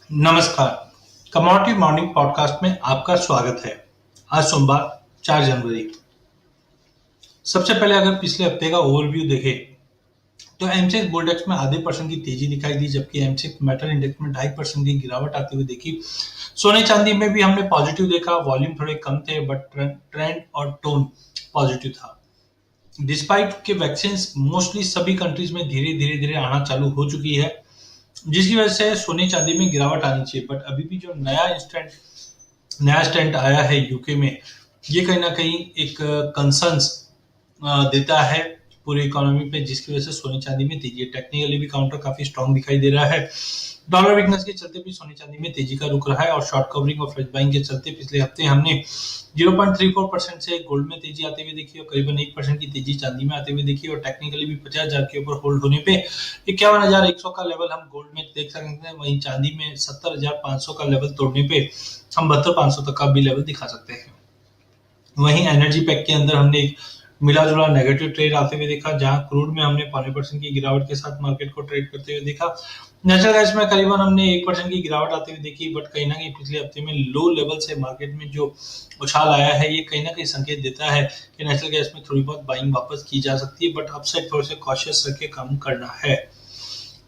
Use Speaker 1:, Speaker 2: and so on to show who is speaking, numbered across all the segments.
Speaker 1: नमस्कार। Commodity morning podcast में आपका स्वागत है। आज सोमवार 4 जनवरी। सबसे पहले अगर पिछले हफ्ते का ओवरव्यू देखें तो एमसेक्स गोल्ड एक्स में आधे परसेंट की तेजी दिखाई दी, जबकि एमसेक्स मेटल इंडेक्स में 2.5% की गिरावट आती हुई देखी। सोने चांदी में भी हमने पॉजिटिव देखा, वॉल्यूम थोड़े कम थे बट ट्रेंड और टोन पॉजिटिव था। डिस्पाइट के वैक्सीन मोस्टली सभी कंट्रीज में धीरे धीरे धीरे आना चालू हो चुकी है, जिसकी वजह से सोने चांदी में गिरावट आनी चाहिए। बट अभी भी जो नया स्टैंड आया है यूके में, ये कहीं ना कहीं एक कंसर्न्स देता है पूरी इकोनॉमी पे, जिसकी वजह से सोने चांदी में तेजी है। टेक्निकली भी काउंटर काफी स्ट्रांग दिखाई दे रहा है। डॉलर वीकनेस के चलते भी सोने चांदी में तेजी का रुख रहा है और शॉर्ट कवरिंग और फ्रेश बाइंग के चलते पिछले हफ्ते हमने 0.34% से गोल्ड में तेजी आते हुए देखी और करीबन 1% की तेजी चांदी में आते हुए देखी। और टेक्निकली भी 50,000 के ऊपर होल्ड होने पे 51,100 का लेवल हम गोल्ड में देख सकते हैं। वहीं चांदी में 70,500 का लेवल तोड़ने पे हम 72,500 तक का भी लेवल दिखा सकते हैं। वहीं एनर्जी पैक के अंदर हमने एक मिला जुला नेगेटिव ट्रेड आते हुए देखा, जहां क्रूड में हमने 0.5% की गिरावट के साथ मार्केट को ट्रेड करते हुए देखा। नेचुरल गैस में करीबन हमने 1% की गिरावट आते हुए देखी, बट कहीं ना कहीं पिछले हफ्ते में लो लेवल से मार्केट में जो उछाल आया है, ये कहीं ना कहीं संकेत देता है कि नेचुरल गैस में थोड़ी बहुत बाइंग वापस की जा सकती है, बट अपसाइड थोड़े से कॉशियस रख के काम करना है।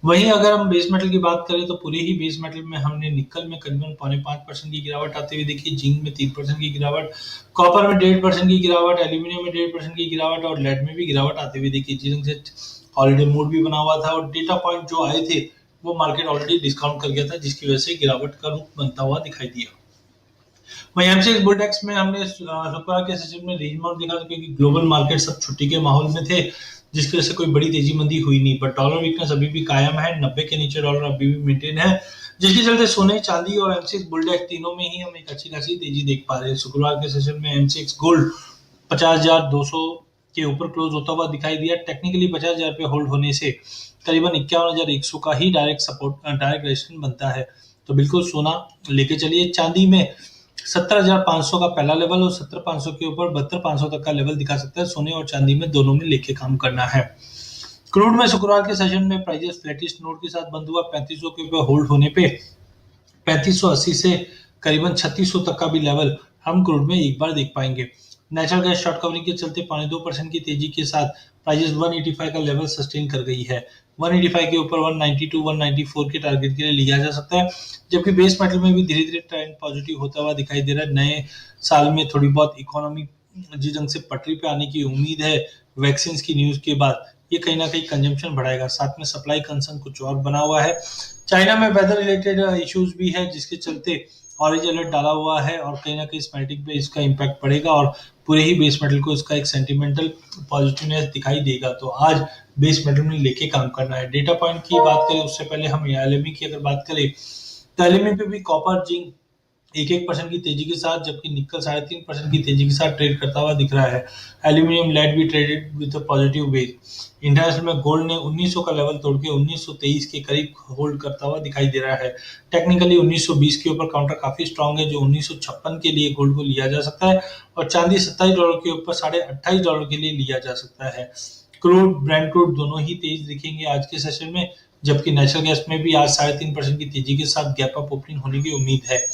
Speaker 1: वहीं अगर हम बेस मेटल की बात करें तो पूरे ही बेस मेटल में हमने निकल में करीबन 0.5% की गिरावट आते हुए देखी, जिंक में 3% की गिरावट, कॉपर में 1.5% की गिरावट, एल्यूमिनियम में 1.5% की गिरावट और लेड में भी गिरावट आते हुए देखी, जिनसे हॉलिडे मूड भी बना हुआ था और डेटा पॉइंट जो आए थे वो मार्केट ऑलरेडी डिस्काउंट कर गया था, जिसकी वजह से गिरावट का रुख बनता हुआ दिखाई दिया। वहीं एमसीएक्स बुलडेक्स में हमने शुक्रवार के सेशन में रीजन माउंट देखा था, क्योंकि ग्लोबल मार्केट सब छुट्टी के माहौल में थे, जिसकी वजह से कोई बड़ी तेजी मंदी हुई नहीं। बट डॉलर वीकनेस अभी भी कायम है, 90 के नीचे डॉलर अभी भी मेंटेन है, जिसके चलते सोने चांदी और एमसीएक्स बुलडेक्स तीनों में ही हम एक अच्छी खासी तेजी देख पा रहे हैं। शुक्रवार के सेशन में एमसीएक्स गोल्ड 50,200 के ऊपर क्लोज होता हुआ दिखाई दिया। टेक्निकली 50,000 पे होल्ड होने से करीबन 51,100 का ही डायरेक्ट रेजिस्टेंस बनता है, तो बिल्कुल सोना लेके चलिए। चांदी में 70,500 का पहला लेवल और 70,500 के ऊपर 72,500 तक का लेवल दिखा सकता है। सोने और चांदी में दोनों में लेके काम करना है। क्रूड में शुक्रवार के सेशन में प्राइजेस फ्लैटिश नोट के साथ बंद हुआ, 3500 के ऊपर होल्ड होने पे 3580 से करीबन 3600 तक का भी लेवल हम क्रूड में एक बार देख पाएंगे। नेचुरल गैस शॉर्ट कवरिंग के चलते 2% की तेजी के साथ प्राइजेस 185 का लेवल सस्टेन कर गई है। 185 के ऊपर 192 194 के टारगेट के लिए लिया जा सकता है, जबकि बेस मेटल में भी धीरे धीरे ट्रेंड पॉजिटिव होता हुआ दिखाई दे रहा है। नए साल में थोड़ी बहुत इकोनॉमी जिस ढंग से पटरी पे आने की उम्मीद है वैक्सीन की न्यूज के बाद, ये कहीं ना कहीं कंजम्पशन बढ़ाएगा। साथ में सप्लाई कंसर्न कुछ और बना हुआ है। चाइना में वेदर रिलेटेड इश्यूज भी है, जिसके चलते ऑरेंज अलर्ट डाला हुआ है और कहीं ना कहीं स्मेल्टिंग पे इसका इम्पैक्ट पड़ेगा और पूरे ही बेस मेटल को इसका एक सेंटिमेंटल पॉजिटिवनेस दिखाई देगा। तो आज बेस मेटल में लेके काम करना है। डेटा पॉइंट की बात करें उससे पहले हम एलएमई की अगर बात करें तो एलएमई पे भी कॉपर जिंक 1% की तेजी के साथ, जबकि निकल 3.5% की तेजी के साथ ट्रेड करता हुआ दिख रहा है। एल्यूमिनियम लेड भी ट्रेडेड विद पॉजिटिव वेज। इंटरनेशनल में गोल्ड ने 1900 का लेवल तोड़ के 1923 के करीब होल्ड करता हुआ दिखाई दे रहा है। टेक्निकली 1920 के ऊपर काउंटर काफी स्ट्रांग है, जो 1956 के लिए गोल्ड को लिया जा सकता है और चांदी $27 के ऊपर $28.5 के लिए लिया जा सकता है। क्रूड ब्रेंट क्रूड दोनों ही तेज दिखेंगे आज के सेशन में, जबकि नेचुरल गैस में भी आज 3.5% की तेजी के साथ गैप अप ओपनिंग होने की उम्मीद है।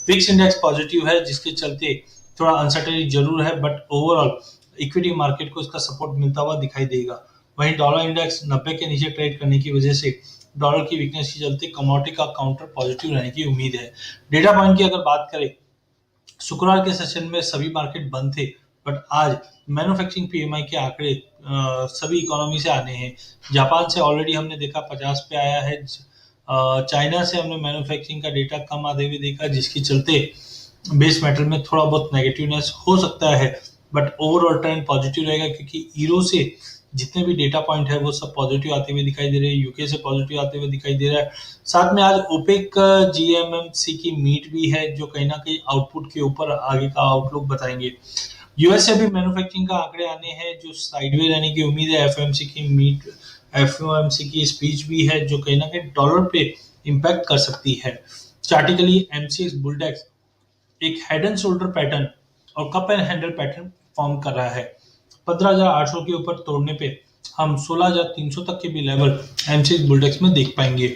Speaker 1: विक्स इंडेक्स पॉजिटिव है, जिसके चलते थोड़ा अनसर्टेनिटी जरूर है, बट ओवरऑल इक्विटी मार्केट को इसका सपोर्ट मिलता हुआ दिखाई देगा। वहीं डॉलर इंडेक्स 90 के नीचे ट्रेड करने की वजह से डॉलर की वीकनेस के चलते कमोडिटी का काउंटर पॉजिटिव रहने की उम्मीद है। डेटा पॉइंट की अगर बात करें, शुक्रवार के सेशन में सभी मार्केट बंद थे, बट आज मैन्युफैक्चरिंग पीएमआई के आंकड़े सभी इकोनॉमी से आने हैं। जापान से ऑलरेडी हमने देखा 50 पे आया है। चाइना से हमने मैन्युफैक्चरिंग का डेटा कम आते हुए देखा, जिसके चलते बेस मेटल में थोड़ा बहुत नेगेटिवनेस हो सकता है, बट ओवरऑल ट्रेंड पॉजिटिव रहेगा, क्योंकि ईरो से जितने भी डेटा पॉइंट है वो सब पॉजिटिव आते हुए दिखाई दे रहे हैं। यूके से पॉजिटिव आते हुए दिखाई दे रहा है। साथ में आज ओपेक जीएमएमसी की मीट भी है, जो कहीं ना कहीं आउटपुट के ऊपर आगे का आउटलुक बताएंगे। यूएस से भी मैन्युफैक्चरिंग का आंकड़े आने हैं, जो साइडवे रहने की उम्मीद है। एफओएमसी की स्पीच भी है, जो कहीं ना कहीं डॉलर पे इम्पैक्ट कर सकती है। चार्टिकली एमसीएक्स बुलडेक्स एक हेड एंड शोल्डर पैटर्न और cup and handle pattern form कर रहा है। 15,800 के ऊपर तोड़ने पे हम 16,300 तक के भी लेवल एमसीएक्स बुलडेक्स में देख पाएंगे।